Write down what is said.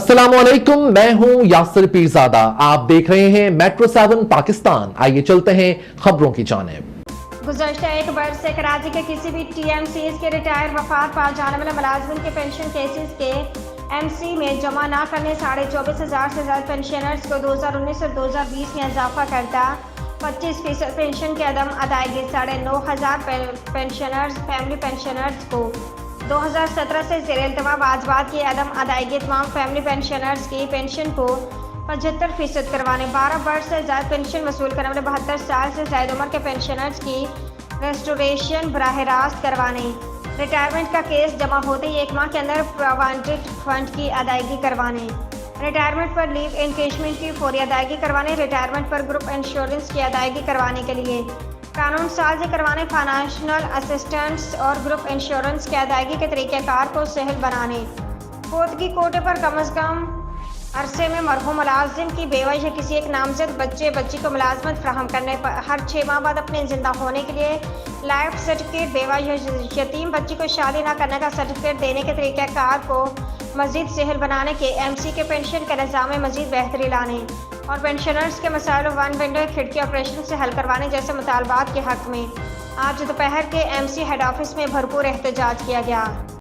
अस्सलाम वालेकुम, मैं हूं यासिर पीरजादा। आप देख रहे हैं मेट्रो 7 पाकिस्तान। आइए चलते हैं खबरों की जानिब। गुज़श्ता एक बरस से कराची के किसी भी TMCs के रिटायर वफात पा जाने वाले मुलाजमिन के पेंशन केसेस के MC में जमा ना करने 24,500 से ज़्यादा पेंशनर्स को 2019 और 2020 में इजाफा करता 25% पेंशन की अदम अदायगी 9,500 पेंशनर्स फैमिली पेंशनर्स को 2017 से ज़ेर इल्तमाम वाजबात की अदम अदायगी तमाम फैमिली पेंशनर्स की पेंशन को 75% करवाने 12 बरस से ज़्यादा पेंशन वसूल करने वाले 72 साल से ज़्यादा उम्र के पेंशनर्स की रेस्टोरेशन बराह रास्त करवाने रिटायरमेंट का केस जमा होते ही 1 माह के अंदर प्रोविडेंट फंड की अदायगी करवाने रिटायरमेंट पर लीव एनकेशमेंट की फौरी अदायगी करवाने रिटायरमेंट पर ग्रुप इंश्योरेंस की अदायगी करवाने के लिए कानून साजी करवाने फाइनेंशियल असिस्टेंस और ग्रुप इंश्योरेंस की अदायगी के तरीक़ेकार को सहल बनाने फौतगी कोटे पर कम अज़ कम अरसे में मरहूम मुलाजिम की बेवा या किसी एक नामजद बच्चे बच्ची को मुलाजमत फराहम करने पर हर 6 माह बाद अपने जिंदा होने के लिए लाइफ सर्टिफिकेट बेवा या यतीम बच्ची को शादी न करने का सर्टिफिकेट देने के तरीक़ेकार को मज़ीद सहल बनाने के MC के पेंशन के निज़ाम में मज़ीद बेहतरी लाने और पेंशनर्स के मसाइल वन विंडो खिड़की ऑपरेशन से हल करवाने जैसे मुतालबात के हक़ में आज दोपहर के MC हेड ऑफिस में भरपूर एहतजाज किया गया।